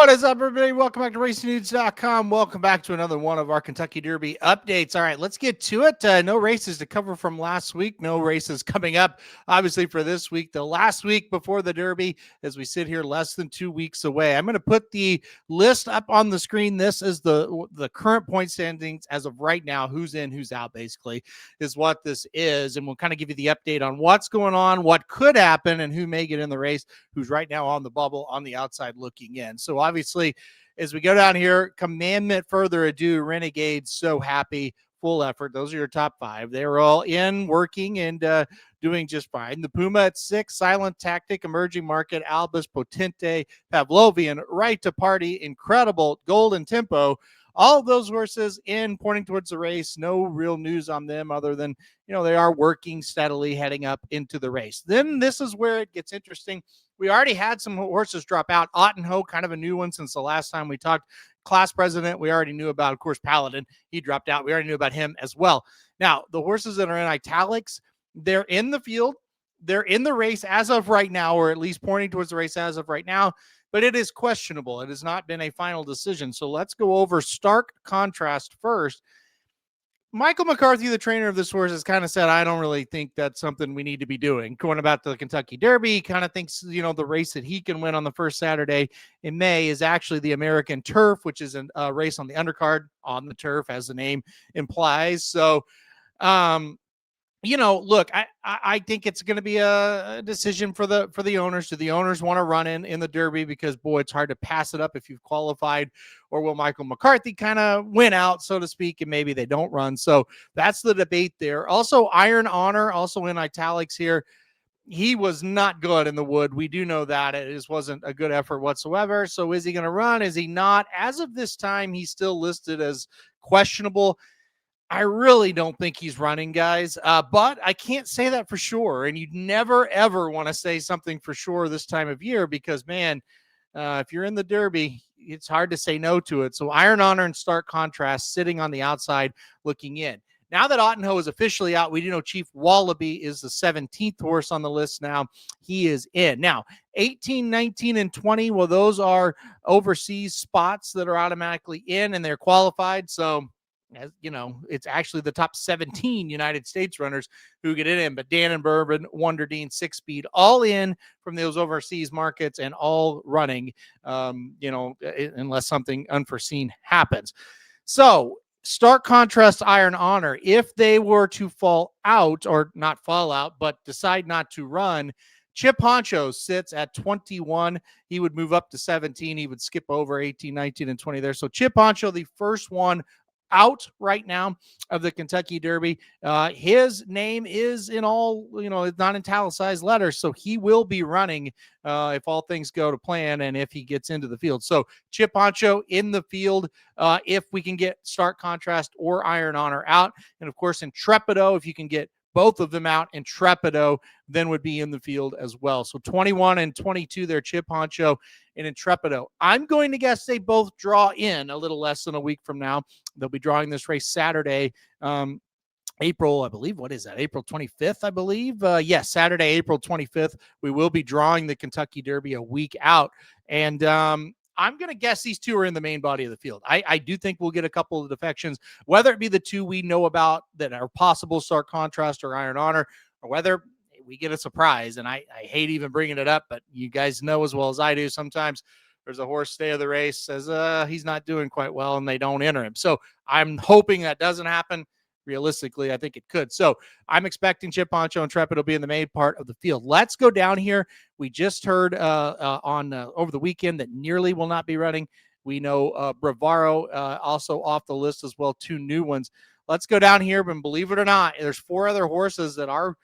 What is up, everybody? Welcome back to racingdudes.com. Welcome back to another one of our Kentucky Derby updates. All right, let's get to it. No races to cover from last week. No races coming up, obviously, for this week. The last week before the Derby, as we sit here less than 2 weeks away. I'm going to put the list up on the screen. This is the current point standings as of right now. Who's in, who's out, basically, is what this is. And we'll kind of give you the update on what's going on, what could happen, and who may get in the race, who's right now on the bubble, on the outside looking in. So obviously, as we go down here, commandment further ado, Renegades, So Happy, Full Effort. Those are your top five. They're all in, working, and doing just fine. The Puma at 6, Silent Tactic, Emerging Market, Albus, Potente, Pavlovian, Right to Party, Incredible, Golden Tempo. All of those horses in, pointing towards the race. No real news on them other than, they are working steadily heading up into the race. Then this is where it gets interesting. We already had some horses drop out. Ottenho, kind of a new one since the last time we talked. Class President, we already knew about. Of course, Paladin, he dropped out. We already knew about him as well. Now, the horses that are in italics, they're in the field. They're in the race as of right now, or at least pointing towards the race as of right now, but it is questionable. It has not been a final decision. So let's go over stark contrast first. Michael McCarthy, the trainer of this horse, has kind of said, I don't really think that's something we need to be doing. Going about the Kentucky Derby, he kind of thinks, the race that he can win on the first Saturday in May is actually the American Turf, which is a race on the undercard on the turf, as the name implies. So, look, I think it's going to be a decision for the owners. Do the owners want to run in the Derby? Because, boy, it's hard to pass it up if you've qualified. Or will Michael McCarthy kind of win out, so to speak, and maybe they don't run? So that's the debate there. Also, Iron Honor, also in italics here. He was not good in the Wood. We do know that. It just wasn't a good effort whatsoever. So is he going to run? Is he not? As of this time, he's still listed as questionable. I really don't think he's running, guys, but I can't say that for sure. And you'd never, ever want to say something for sure this time of year because, man, if you're in the Derby, it's hard to say no to it. So Iron Honor in stark contrast, sitting on the outside looking in. Now that Ottenho is officially out, we do know Chief Wallaby is the 17th horse on the list now. He is in. Now, 18, 19, and 20, well, those are overseas spots that are automatically in, and they're qualified. So, as you know, it's actually the top 17 United States runners who get it in. But Dan and Bourbon, Wonder Dean, 6-Speed, all in from those overseas markets and all running, unless something unforeseen happens. So, stark contrast, Iron Honor. If they were to fall out, or not fall out, but decide not to run, Chip Honcho sits at 21. He would move up to 17. He would skip over 18, 19, and 20 there. So Chip Honcho, the first one out right now of the Kentucky Derby. His name is in all, it's not in italicized letters, so he will be running if all things go to plan and if he gets into the field. So Chip Honcho in the field if we can get stark contrast or Iron Honor out. And of course, Intrepido, if you can get both of them out, and Intrepido then would be in the field as well. So 21 and 22 there, Chip Honcho and Intrepido. I'm going to guess they both draw in a little less than a week from now. They'll be drawing this race Saturday, April, I believe, what is that? April 25th, I believe. Yes, Saturday, April 25th. We will be drawing the Kentucky Derby a week out. And I'm going to guess these two are in the main body of the field. I do think we'll get a couple of defections, whether it be the two we know about that are possible, stark contrast or Iron Honor, or whether we get a surprise. And I hate even bringing it up, but you guys know as well as I do, sometimes there's a horse day of the race says he's not doing quite well and they don't enter him. So I'm hoping that doesn't happen. Realistically, I think it could. So I'm expecting Chip Honcho and Intrepid will be in the main part of the field. Let's go down here. We just heard over the weekend that Nearly will not be running. We know Bravaro also off the list as well, two new ones. Let's go down here, but believe it or not, there's four other horses that are,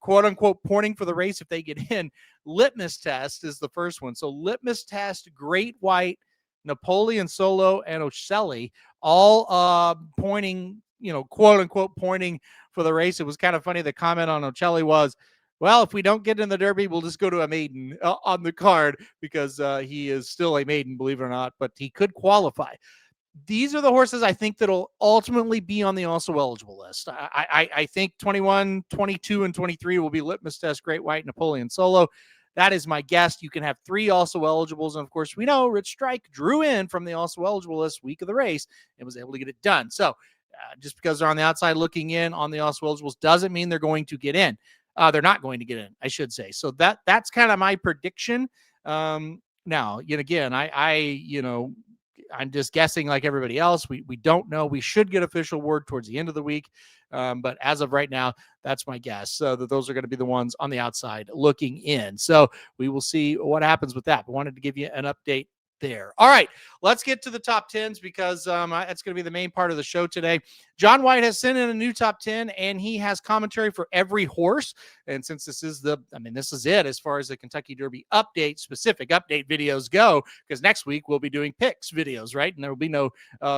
quote unquote, pointing for the race if they get in. Litmus Test is the first one. So Litmus Test, Great White, Napoleon Solo, and Ocelli all pointing, quote unquote, pointing for the race. It was kind of funny. The comment on Ocelli was, well, if we don't get in the Derby, we'll just go to a maiden on the card because he is still a maiden, believe it or not, but he could qualify. These are the horses I think that'll ultimately be on the also eligible list. I think 21, 22, and 23 will be Litmus Test, Great White, Napoleon Solo. That is my guess. You can have 3 also eligibles. And of course, we know Rich Strike drew in from the also eligible list week of the race and was able to get it done. So just because they're on the outside looking in on the also eligibles doesn't mean they're going to get in. They're not going to get in, I should say. So that's kind of my prediction. Now, yet again, I'm just guessing like everybody else. We don't know. We should get official word towards the end of the week. But as of right now, that's my guess. So that those are going to be the ones on the outside looking in. So we will see what happens with that. But wanted to give you an update there. All right, let's get to the top 10s because that's going to be the main part of the show today. John White has sent in a new top 10 and he has commentary for every horse. And since this is it as far as the Kentucky Derby specific update videos go, because next week we'll be doing picks videos, right? And there will be no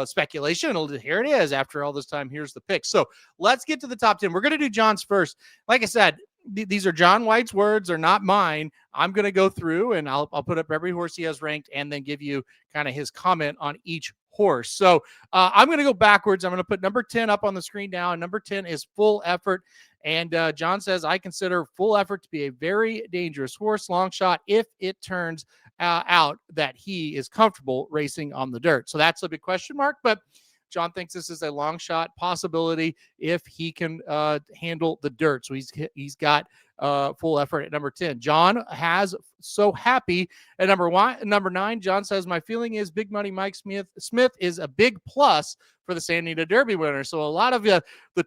speculation. Here it is. After all this time, here's the picks. So let's get to the top 10. We're going to do John's first. Like I said, these are John White's words, are not mine. I'm going to go through and I'll put up every horse he has ranked and then give you kind of his comment on each horse. So I'm going to go backwards. I'm going to put number 10 up on the screen now. And number 10 is Full Effort. And John says, I consider Full Effort to be a very dangerous horse, long shot, if it turns out that he is comfortable racing on the dirt. So that's a big question mark, but John thinks this is a long shot possibility if he can handle the dirt. So he's got Full Effort at number 10. John has So Happy at number 9. John says, my feeling is Big Money Mike Smith is a big plus for the Santa Anita Derby winner. So a lot of the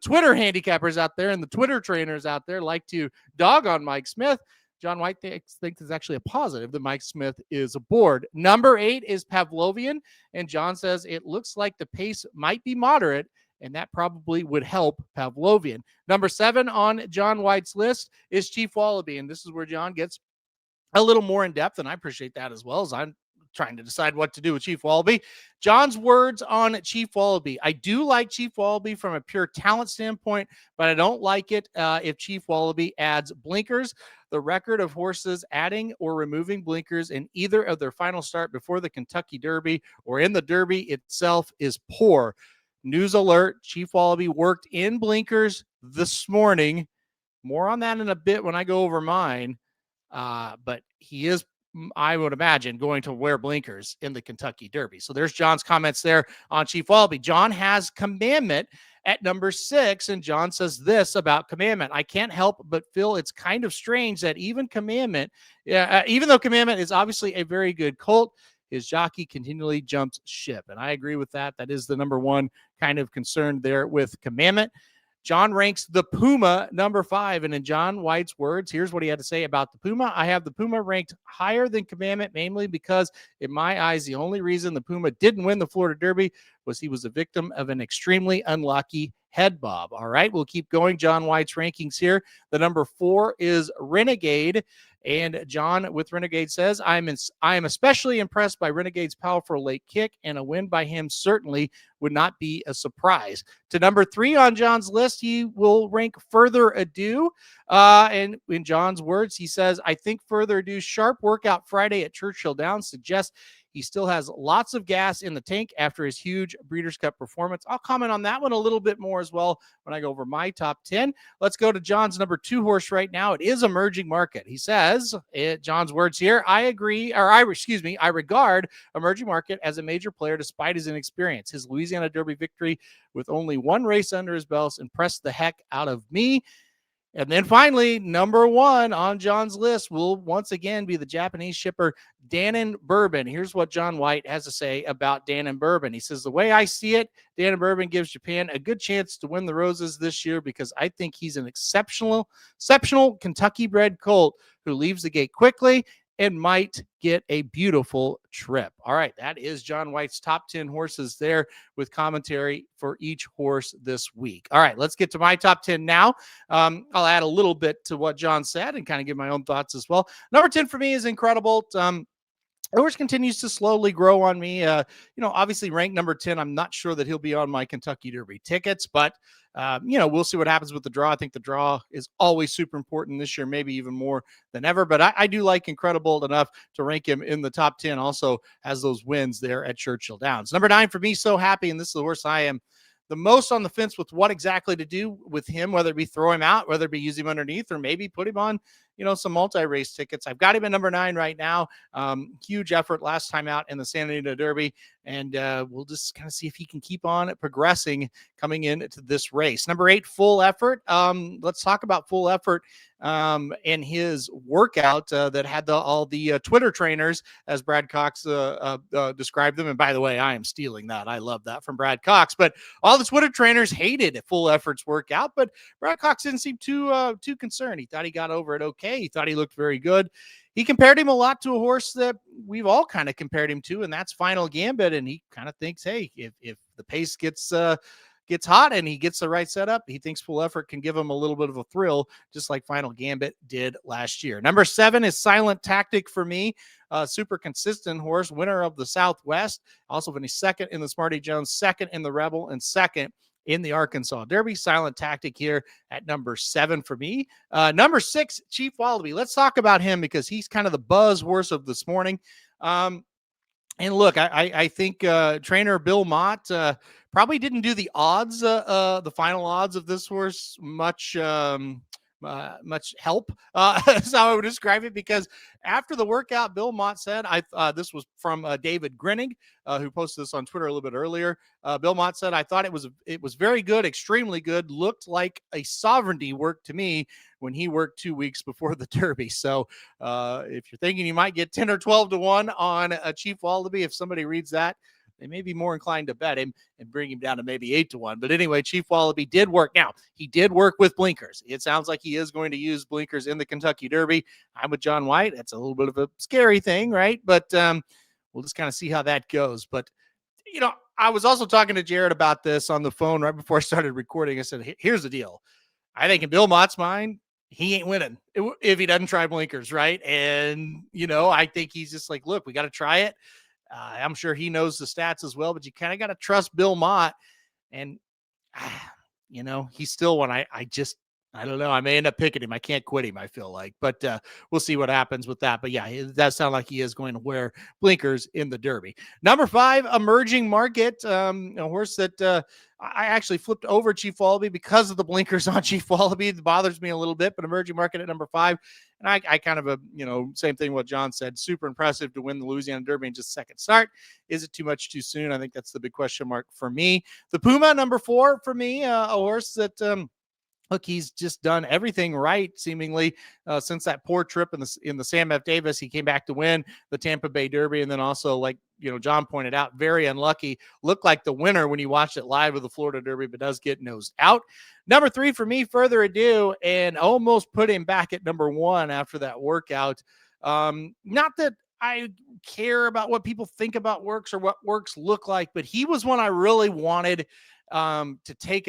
Twitter handicappers out there and the Twitter trainers out there like to dog on Mike Smith. John White thinks it's actually a positive that Mike Smith is aboard. Number 8 is Pavlovian, and John says it looks like the pace might be moderate, and that probably would help Pavlovian. Number 7 on John White's list is Chief Wallaby, and this is where John gets a little more in depth, and I appreciate that as well, as I'm trying to decide what to do with Chief Wallaby. John's words on Chief Wallaby. I do like Chief Wallaby from a pure talent standpoint, but I don't like it if Chief Wallaby adds blinkers. The record of horses adding or removing blinkers in either of their final start before the Kentucky Derby or in the Derby itself is poor. News alert, Chief Wallaby worked in blinkers this morning. More on that in a bit when I go over mine. But he is, I would imagine, going to wear blinkers in the Kentucky Derby. So there's John's comments there on Chief Wallaby. John has Commandment at number 6, and John says this about Commandment. I can't help but feel it's kind of strange that even though Commandment is obviously a very good colt, his jockey continually jumps ship. And I agree with that. That is the number one kind of concern there with Commandment. John ranks the Puma number 5. And in John White's words, here's what he had to say about the Puma. I have the Puma ranked higher than Commandment, mainly because, in my eyes, the only reason the Puma didn't win the Florida Derby was he was a victim of an extremely unlucky head bob. All right, we'll keep going. John White's rankings here. The number 4 is Renegade. And John with Renegade says, I am especially impressed by Renegade's powerful late kick, and a win by him certainly would not be a surprise. To number 3 on John's list, he will rank Further Ado. And in John's words, he says, I think Further Ado's sharp workout Friday at Churchill Downs suggests he still has lots of gas in the tank after his huge Breeders' Cup performance. I'll comment on that one a little bit more as well when I go over my top 10. Let's go to John's number 2 horse right now. It is Emerging Market. He says, John's words here, I regard Emerging Market as a major player despite his inexperience. His Louisiana Derby victory with only 1 race under his belt impressed the heck out of me. And then finally, number 1 on John's list will once again be the Japanese shipper Dannon Bourbon. Here's what John White has to say about Dannon Bourbon. He says, the way I see it, Dannon Bourbon gives Japan a good chance to win the Roses this year because I think he's an exceptional Kentucky-bred colt who leaves the gate quickly and might get a beautiful trip. All right, that is John White's top 10 horses there with commentary for each horse this week. All right, let's get to my top 10 now. I'll add a little bit to what John said and kind of give my own thoughts as well. Number 10 for me is Incredible. Horse continues to slowly grow on me. Obviously ranked number 10. I'm not sure that he'll be on my Kentucky Derby tickets, but we'll see what happens with the draw. I think the draw is always super important this year, maybe even more than ever. But I do like Incredible enough to rank him in the top 10. Also has those wins there at Churchill Downs. Number 9 for me, So Happy, and this is the horse I am the most on the fence with what exactly to do with him, whether it be throw him out, whether it be use him underneath, or maybe put him on some multi-race tickets. I've got him at number 9 right now. Huge effort last time out in the Santa Anita Derby, and we'll just kind of see if he can keep on progressing coming into this race. Number 8, Full Effort. Let's talk about Full Effort and his workout that had all the Twitter trainers, as Brad Cox described them. And by the way, I am stealing that. I love that from Brad Cox. But all the Twitter trainers hated Full Effort's workout, but Brad Cox didn't seem too concerned. He thought he got over it okay. He thought he looked very good. He compared him a lot to a horse that we've all kind of compared him to, and that's Final Gambit. And he kind of thinks, hey, if the pace gets hot and he gets the right setup, he thinks Full Effort can give him a little bit of a thrill, just like Final Gambit did last year. Number 7 is Silent Tactic for me. Super consistent horse, winner of the Southwest. Also finished second in the Smarty Jones, second in the Rebel, and second in the Arkansas Derby. Silent Tactic here at number 7 for me. Number 6, Chief Wallaby. Let's talk about him because he's kind of the buzz horse of this morning. And look, I think trainer Bill Mott probably didn't do the odds, the final odds of this horse much help. That's how I would describe it, because after the workout, Bill Mott said, this was from David Grinning, who posted this on Twitter a little bit earlier. Bill Mott said, I thought it was very good, extremely good, looked like a sovereignty work to me when he worked 2 weeks before the Derby. So if you're thinking you might get 10 or 12 to 1 on a Chief Wallaby, if somebody reads that, they may be more inclined to bet him and bring him down to maybe 8 to 1. But anyway, Chief Wallaby did work. Now, he did work with blinkers. It sounds like he is going to use blinkers in the Kentucky Derby. I'm with John White. That's a little bit of a scary thing, right? But we'll just kind of see how that goes. But, I was also talking to Jared about this on the phone right before I started recording. I said, here's the deal. I think in Bill Mott's mind, he ain't winning if he doesn't try blinkers, right? And, I think he's just like, look, we got to try it. I'm sure he knows the stats as well, but you kind of got to trust Bill Mott. And, he's still one. I don't know. I may end up picking him. I can't quit him, I feel like. But we'll see what happens with that. But, yeah, it does sound like he is going to wear blinkers in the Derby. Number 5, Emerging Market, a horse that I actually flipped over Chief Wallaby because of the blinkers on Chief Wallaby. It bothers me a little bit, but Emerging Market at number 5. And I kind of, same thing what John said, super impressive to win the Louisiana Derby in just second start. Is it too much too soon? I think that's the big question mark for me. The Puma, number 4 for me, a horse that, look, he's just done everything right, seemingly, since that poor trip in the Sam F. Davis. He came back to win the Tampa Bay Derby, and then also, like John pointed out, very unlucky. Looked like the winner when you watched it live with the Florida Derby, but does get nosed out. Number 3 for me, Further Ado, and almost put him back at number 1 after that workout. Not that I care about what people think about works or what works look like, but he was one I really wanted to take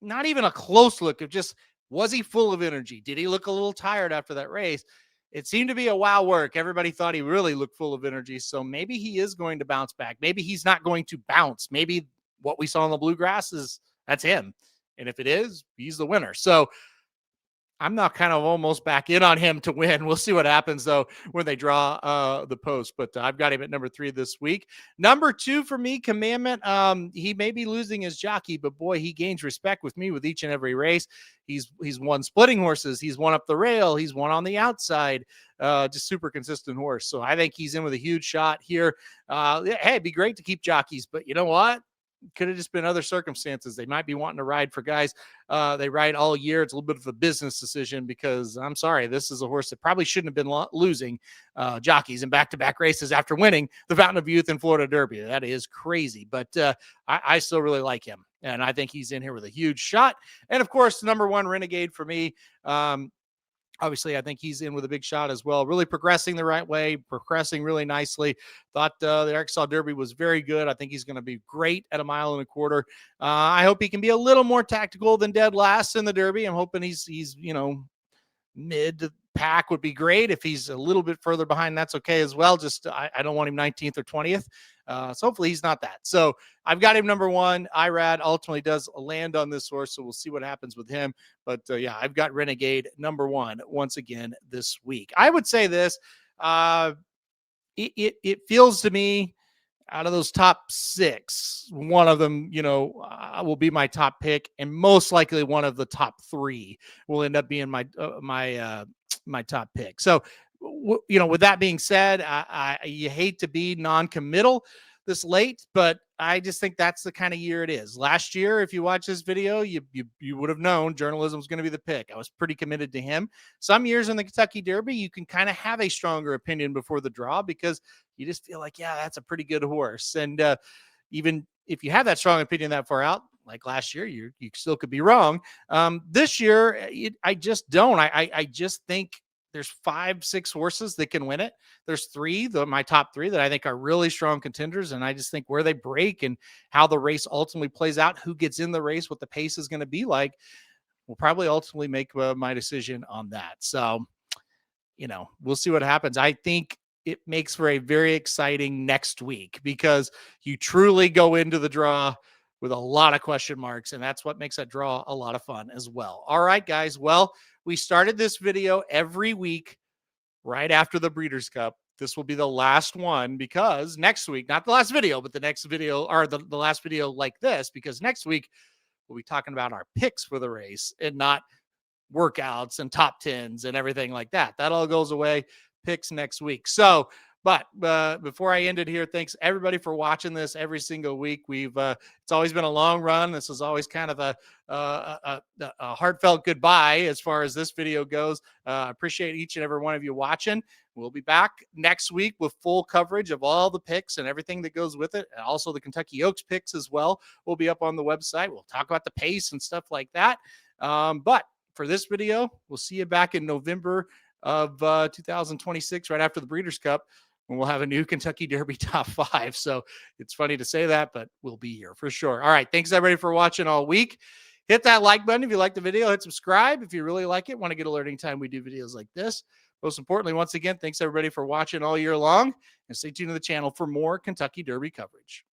not even a close look of just, was he full of energy? Did he look a little tired after that race? It seemed to be a wow work. Everybody thought he really looked full of energy. So maybe he is going to bounce back. Maybe he's not going to bounce. Maybe what we saw in the Bluegrass that's him. And if it is, he's the winner. So I'm not kind of almost back in on him to win. We'll see what happens, though, when they draw the post. But I've got him at number 3 this week. Number 2 for me, Commandment. He may be losing his jockey, but boy, he gains respect with me with each and every race. He's won splitting horses. He's won up the rail. He's won on the outside. Just super consistent horse. So I think he's in with a huge shot here. Hey, it'd be great to keep jockeys, but you know what? Could have just been other circumstances. They might be wanting to ride for guys. They ride all year. It's a little bit of a business decision because I'm sorry, this is a horse that probably shouldn't have been losing jockeys in back-to-back races after winning the Fountain of Youth and Florida Derby. That is crazy, but I still really like him. And I think he's in here with a huge shot. And of course, number 1 Renegade for me. Obviously, I think he's in with a big shot as well. Really progressing the right way, progressing really nicely. Thought the Arkansas Derby was very good. I think he's going to be great at 1.25 miles. I hope he can be a little more tactical than dead last in the Derby. I'm hoping he's mid pack would be great. If he's a little bit further behind, that's okay as well. Just I don't want him 19th or 20th. So hopefully he's not that. So I've got him number 1. Irad ultimately does land on this horse, so we'll see what happens with him. But yeah, I've got Renegade number 1 once again this week. I would say this. It feels to me Out of those top 6, one of them, will be my top pick, and most likely one of the top 3 will end up being my top pick. So, with that being said, you hate to be non-committal this late, but I just think that's the kind of year it is. Last year, if you watch this video, you would have known journalism was going to be the pick. I was pretty committed to him. Some years in the Kentucky Derby, you can kind of have a stronger opinion before the draw because you just feel like, yeah, that's a pretty good horse. And even if you have that strong opinion that far out, like last year, you still could be wrong. This year, I just don't. I just think there's 5-6 horses that can win it. There's 3, my top 3 that I think are really strong contenders. And I just think where they break and how the race ultimately plays out, who gets in the race, what the pace is going to be like, will probably ultimately make my decision on that. So, we'll see what happens. I think it makes for a very exciting next week because you truly go into the draw with a lot of question marks, and that's what makes that draw a lot of fun as well. All right, guys. Well, we started this video every week right after the Breeders' Cup. This will be the last one because next week, not the last video, but the next video, or the last video like this, because next week we'll be talking about our picks for the race and not workouts and top 10s and everything like that. That all goes away. Picks next week. So, but before I end it here, thanks everybody for watching this every single week. It's always been a long run. This is always kind of a heartfelt goodbye as far as this video goes. Appreciate each and every one of you watching. We'll be back next week with full coverage of all the picks and everything that goes with it. And also the Kentucky Oaks picks as well will be up on the website. We'll talk about the pace and stuff like that. But for this video, we'll see you back in November of 2026, right after the Breeders' Cup, when we'll have a new Kentucky Derby top 5. So it's funny to say that, but we'll be here for sure. All right. Thanks everybody for watching all week. Hit that like button if you like the video. Hit subscribe if you really like it. Want to get alerting time we do videos like this. Most importantly, once again, thanks everybody for watching all year long, and stay tuned to the channel for more Kentucky Derby coverage.